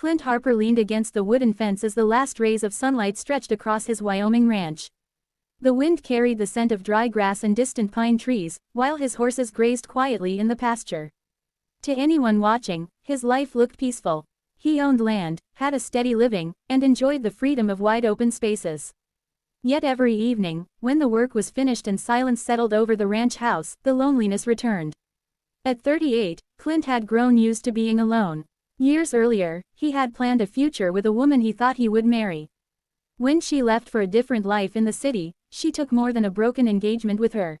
Clint Harper leaned against the wooden fence as the last rays of sunlight stretched across his Wyoming ranch. The wind carried the scent of dry grass and distant pine trees, while his horses grazed quietly in the pasture. To anyone watching, his life looked peaceful. He owned land, had a steady living, and enjoyed the freedom of wide open spaces. Yet every evening, when the work was finished and silence settled over the ranch house, the loneliness returned. At 38, Clint had grown used to being alone. Years earlier, he had planned a future with a woman he thought he would marry. When she left for a different life in the city, she took more than a broken engagement with her.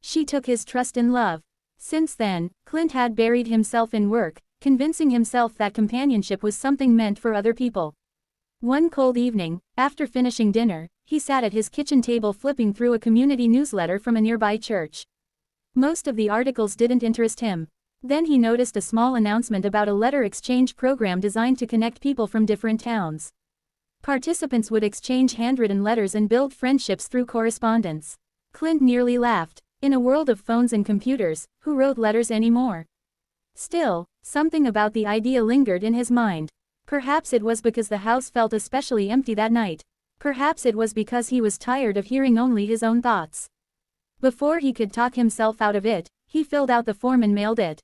She took his trust and love. Since then, Clint had buried himself in work, convincing himself that companionship was something meant for other people. One cold evening, after finishing dinner, he sat at his kitchen table flipping through a community newsletter from a nearby church. Most of the articles didn't interest him. Then he noticed a small announcement about a letter exchange program designed to connect people from different towns. Participants would exchange handwritten letters and build friendships through correspondence. Clint nearly laughed. In a world of phones and computers, who wrote letters anymore? Still, something about the idea lingered in his mind. Perhaps it was because the house felt especially empty that night. Perhaps it was because he was tired of hearing only his own thoughts. Before he could talk himself out of it, he filled out the form and mailed it.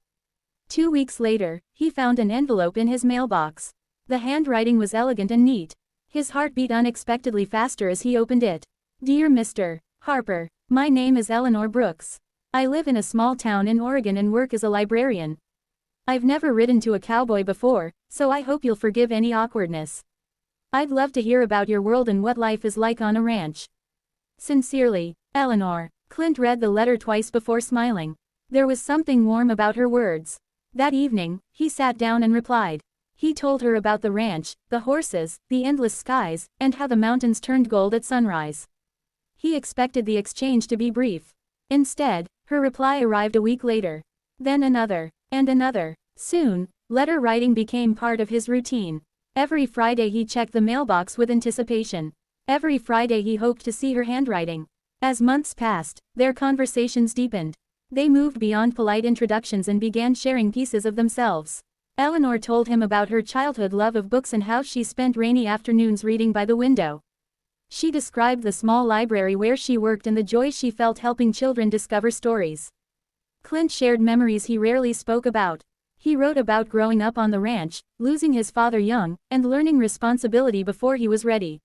2 weeks later, he found an envelope in his mailbox. The handwriting was elegant and neat. His heart beat unexpectedly faster as he opened it. Dear Mr. Harper, my name is Eleanor Brooks. I live in a small town in Oregon and work as a librarian. I've never written to a cowboy before, so I hope you'll forgive any awkwardness. I'd love to hear about your world and what life is like on a ranch. Sincerely, Eleanor. Clint read the letter twice before smiling. There was something warm about her words. That evening, he sat down and replied. He told her about the ranch, the horses, the endless skies, and how the mountains turned gold at sunrise. He expected the exchange to be brief. Instead, her reply arrived a week later. Then another, and another. Soon, letter writing became part of his routine. Every Friday he checked the mailbox with anticipation. Every Friday he hoped to see her handwriting. As months passed, their conversations deepened. They moved beyond polite introductions and began sharing pieces of themselves. Eleanor told him about her childhood love of books and how she spent rainy afternoons reading by the window. She described the small library where she worked and the joy she felt helping children discover stories. Clint shared memories he rarely spoke about. He wrote about growing up on the ranch, losing his father young, and learning responsibility before he was ready.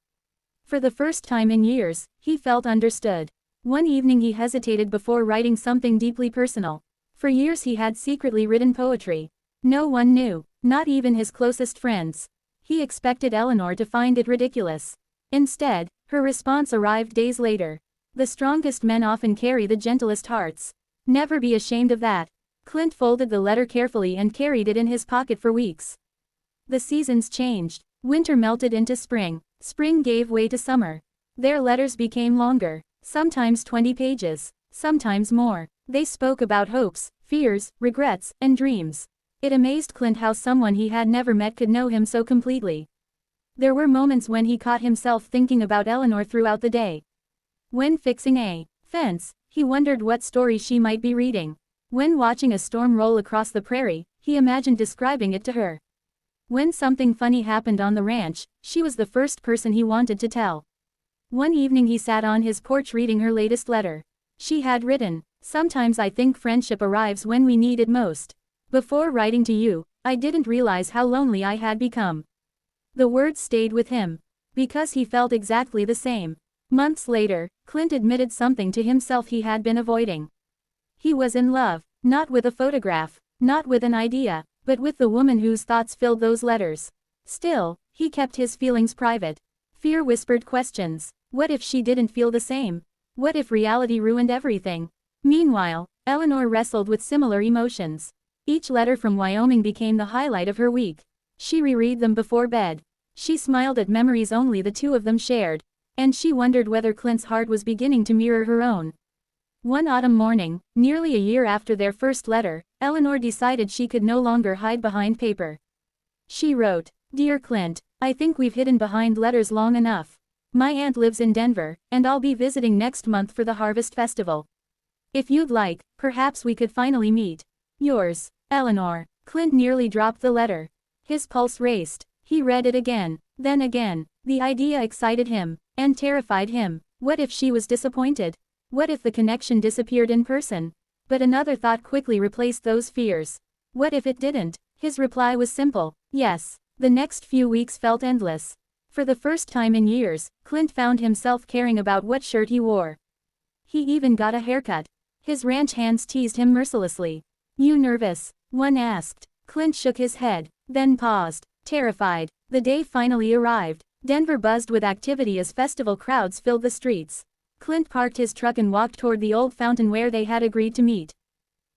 For the first time in years, he felt understood. One evening he hesitated before writing something deeply personal. For years he had secretly written poetry. No one knew, not even his closest friends. He expected Eleanor to find it ridiculous. Instead, her response arrived days later. The strongest men often carry the gentlest hearts. Never be ashamed of that. Clint folded the letter carefully and carried it in his pocket for weeks. The seasons changed. Winter melted into spring. Spring gave way to summer. Their letters became longer. Sometimes 20 pages. Sometimes more. They spoke about hopes, fears, regrets, and dreams. It amazed Clint how someone he had never met could know him so completely. There were moments when he caught himself thinking about Eleanor throughout the day. When fixing a fence, he wondered what story she might be reading. When watching a storm roll across the prairie, he imagined describing it to her. When something funny happened on the ranch, she was the first person he wanted to tell. One evening he sat on his porch reading her latest letter. She had written, "Sometimes I think friendship arrives when we need it most. Before writing to you, I didn't realize how lonely I had become." The words stayed with him. Because he felt exactly the same. Months later, Clint admitted something to himself he had been avoiding. He was in love, not with a photograph, not with an idea, but with the woman whose thoughts filled those letters. Still, he kept his feelings private. Fear whispered questions. What if she didn't feel the same? What if reality ruined everything? Meanwhile, Eleanor wrestled with similar emotions. Each letter from Wyoming became the highlight of her week. She reread them before bed. She smiled at memories only the two of them shared. And she wondered whether Clint's heart was beginning to mirror her own. One autumn morning, nearly a year after their first letter, Eleanor decided she could no longer hide behind paper. She wrote, "Dear Clint, I think we've hidden behind letters long enough. My aunt lives in Denver, and I'll be visiting next month for the Harvest Festival. If you'd like, perhaps we could finally meet. Yours, Eleanor." Clint nearly dropped the letter. His pulse raced. He read it again, then again. The idea excited him, and terrified him. What if she was disappointed? What if the connection disappeared in person? But another thought quickly replaced those fears. What if it didn't? His reply was simple, yes. The next few weeks felt endless. For the first time in years, Clint found himself caring about what shirt he wore. He even got a haircut. His ranch hands teased him mercilessly. "You nervous?" one asked. Clint shook his head, then paused, terrified. The day finally arrived. Denver buzzed with activity as festival crowds filled the streets. Clint parked his truck and walked toward the old fountain where they had agreed to meet.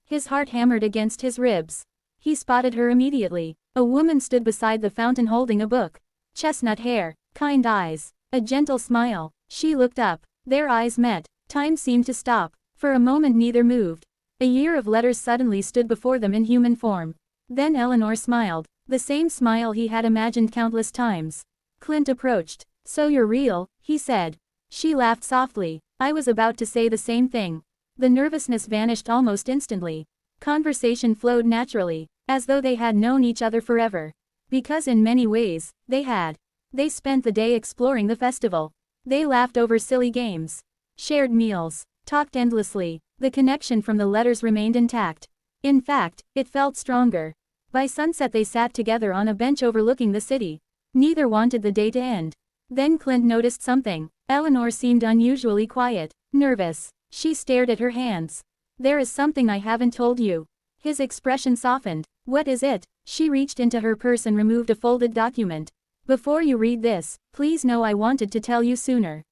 His heart hammered against his ribs. He spotted her immediately. A woman stood beside the fountain holding a book. Chestnut hair, kind eyes, a gentle smile. She looked up. Their eyes met. Time seemed to stop. For a moment neither moved. A year of letters suddenly stood before them in human form. Then Eleanor smiled. The same smile he had imagined countless times. Clint approached. "So you're real," he said. She laughed softly. "I was about to say the same thing." The nervousness vanished almost instantly. Conversation flowed naturally, as though they had known each other forever. Because in many ways, they had. They spent the day exploring the festival. They laughed over silly games, shared meals, talked endlessly. The connection from the letters remained intact. In fact, it felt stronger. By sunset they sat together on a bench overlooking the city. Neither wanted the day to end. Then Clint noticed something. Eleanor seemed unusually quiet, nervous. She stared at her hands. "There is something I haven't told you." His expression softened. "What is it?" She reached into her purse and removed a folded document. "Before you read this, please know I wanted to tell you sooner."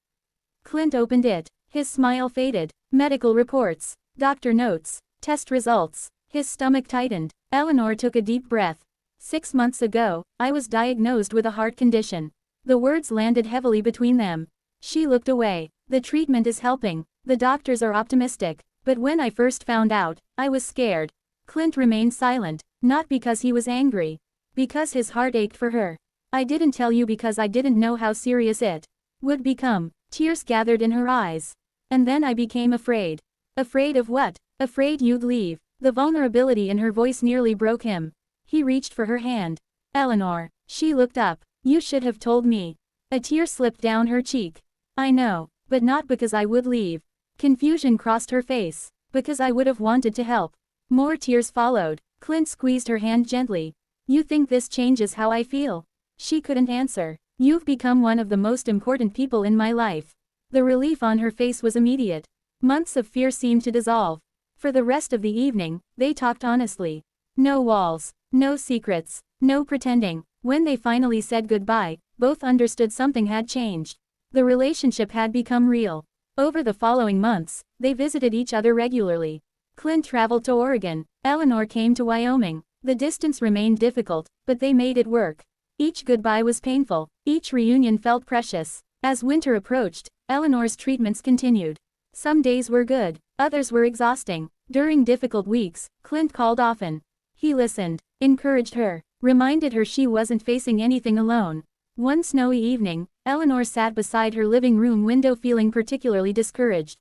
Clint opened it. His smile faded. Medical reports, doctor notes, test results. His stomach tightened. Eleanor took a deep breath. "6 months ago, I was diagnosed with a heart condition." The words landed heavily between them. She looked away. "The treatment is helping. The doctors are optimistic. But when I first found out, I was scared." Clint remained silent, not because he was angry. Because his heart ached for her. "I didn't tell you because I didn't know how serious it would become." Tears gathered in her eyes. "And then I became afraid." "Afraid of what?" "Afraid you'd leave." The vulnerability in her voice nearly broke him. He reached for her hand. "Eleanor." She looked up. "You should have told me." A tear slipped down her cheek. "I know, but not because I would leave." Confusion crossed her face. "Because I would have wanted to help." More tears followed. Clint squeezed her hand gently. "You think this changes how I feel?" She couldn't answer. "You've become one of the most important people in my life." The relief on her face was immediate. Months of fear seemed to dissolve. For the rest of the evening, they talked honestly. No walls, no secrets, no pretending. When they finally said goodbye, both understood something had changed. The relationship had become real. Over the following months, they visited each other regularly. Clint traveled to Oregon. Eleanor came to Wyoming. The distance remained difficult, but they made it work. Each goodbye was painful. Each reunion felt precious. As winter approached, Eleanor's treatments continued. Some days were good, others were exhausting. During difficult weeks, Clint called often. He listened, encouraged her, reminded her she wasn't facing anything alone. One snowy evening, Eleanor sat beside her living room window feeling particularly discouraged.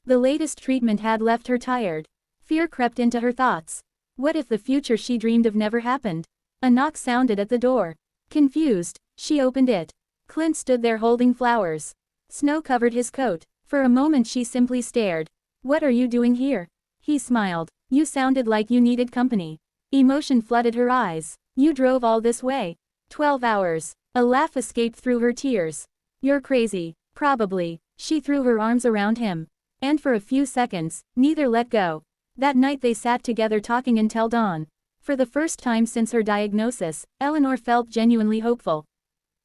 The latest treatment had left her tired. Fear crept into her thoughts. What if the future she dreamed of never happened? A knock sounded at the door. Confused, she opened it. Clint stood there holding flowers. Snow covered his coat. For a moment she simply stared. "What are you doing here?" He smiled. "You sounded like you needed company." Emotion flooded her eyes. "You drove all this way?" 12 hours. A laugh escaped through her tears. "You're crazy." "Probably." She threw her arms around him. And for a few seconds, neither let go. That night they sat together talking until dawn. For the first time since her diagnosis, Eleanor felt genuinely hopeful.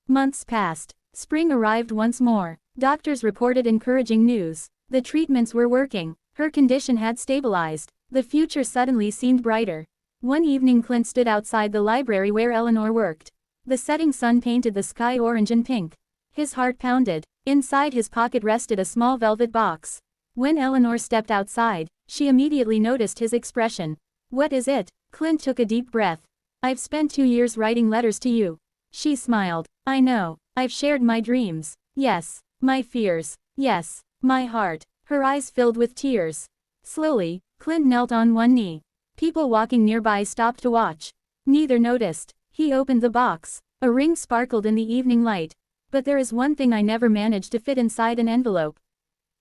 Months passed. Spring arrived once more. Doctors reported encouraging news. The treatments were working. Her condition had stabilized. The future suddenly seemed brighter. One evening Clint stood outside the library where Eleanor worked. The setting sun painted the sky orange and pink. His heart pounded. Inside his pocket rested a small velvet box. When Eleanor stepped outside, she immediately noticed his expression. "What is it?" Clint took a deep breath. "I've spent 2 years writing letters to you." She smiled. "I know. I've shared my dreams. Yes. My fears. Yes. My heart." Her eyes filled with tears. Slowly, Clint knelt on one knee. People walking nearby stopped to watch. Neither noticed. He opened the box. A ring sparkled in the evening light. But there is one thing I never managed to fit inside an envelope.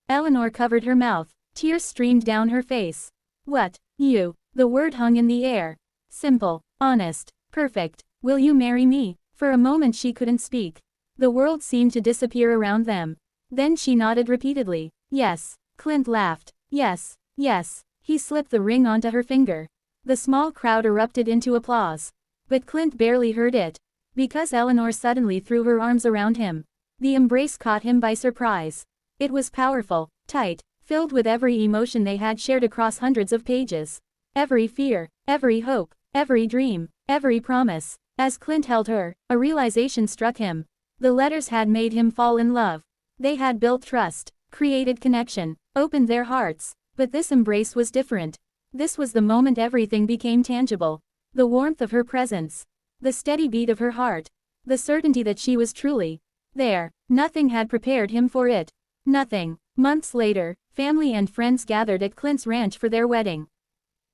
Eleanor covered her mouth. Tears streamed down her face. What? You. The word hung in the air. Simple. Honest. Perfect. Will you marry me? For a moment she couldn't speak. The world seemed to disappear around them. Then she nodded repeatedly. Yes. Clint laughed. Yes. Yes. He slipped the ring onto her finger. The small crowd erupted into applause. But Clint barely heard it. Because Eleanor suddenly threw her arms around him. The embrace caught him by surprise. It was powerful, tight, filled with every emotion they had shared across hundreds of pages. Every fear, every hope, every dream, every promise. As Clint held her, a realization struck him. The letters had made him fall in love. They had built trust, created connection, opened their hearts. But this embrace was different. This was the moment everything became tangible. The warmth of her presence. The steady beat of her heart. The certainty that she was truly there. Nothing had prepared him for it. Nothing. Months later, family and friends gathered at Clint's ranch for their wedding.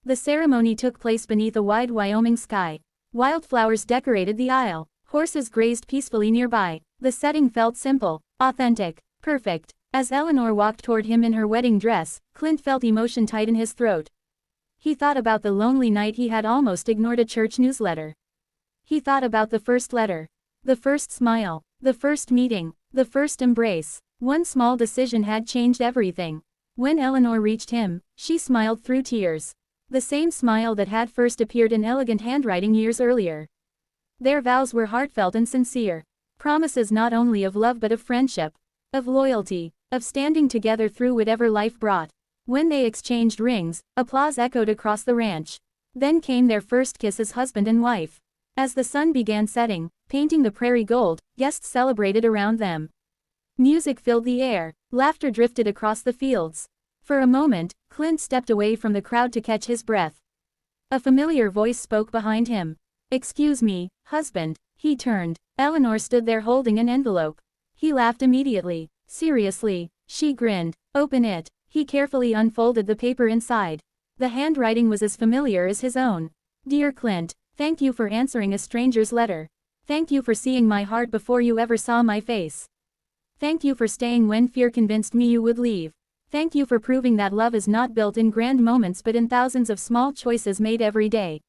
The ceremony took place beneath a wide Wyoming sky. Wildflowers decorated the aisle. Horses grazed peacefully nearby. The setting felt simple, authentic, perfect. As Eleanor walked toward him in her wedding dress, Clint felt emotion tighten his throat. He thought about the lonely night he had almost ignored a church newsletter. He thought about the first letter. The first smile. The first meeting. The first embrace. One small decision had changed everything. When Eleanor reached him, she smiled through tears. The same smile that had first appeared in elegant handwriting years earlier. Their vows were heartfelt and sincere. Promises not only of love but of friendship. Of loyalty. Of standing together through whatever life brought. When they exchanged rings, applause echoed across the ranch. Then came their first kiss as husband and wife. As the sun began setting, painting the prairie gold, guests celebrated around them. Music filled the air. Laughter drifted across the fields. For a moment, Clint stepped away from the crowd to catch his breath. A familiar voice spoke behind him. Excuse me, husband. He turned. Eleanor stood there holding an envelope. He laughed immediately. Seriously. She grinned. Open it. He carefully unfolded the paper inside. The handwriting was as familiar as his own. Dear Clint, thank you for answering a stranger's letter. Thank you for seeing my heart before you ever saw my face. Thank you for staying when fear convinced me you would leave. Thank you for proving that love is not built in grand moments but in thousands of small choices made every day.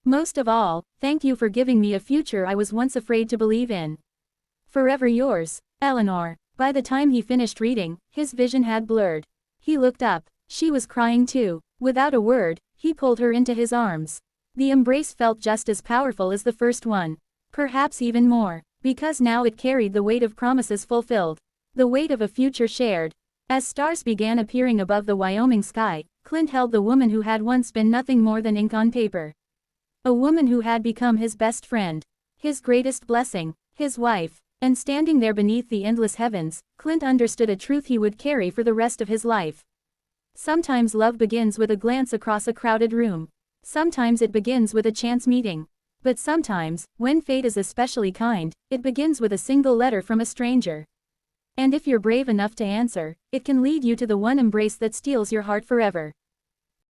Most of all, thank you for giving me a future I was once afraid to believe in. Forever yours, Eleanor. By the time he finished reading, his vision had blurred. He looked up. She was crying too. Without a word, he pulled her into his arms. The embrace felt just as powerful as the first one. Perhaps even more, because now it carried the weight of promises fulfilled. The weight of a future shared. As stars began appearing above the Wyoming sky, Clint held the woman who had once been nothing more than ink on paper. A woman who had become his best friend. His greatest blessing. His wife. And standing there beneath the endless heavens, Clint understood a truth he would carry for the rest of his life. Sometimes love begins with a glance across a crowded room. Sometimes it begins with a chance meeting. But sometimes, when fate is especially kind, it begins with a single letter from a stranger. And if you're brave enough to answer, it can lead you to the one embrace that steals your heart forever.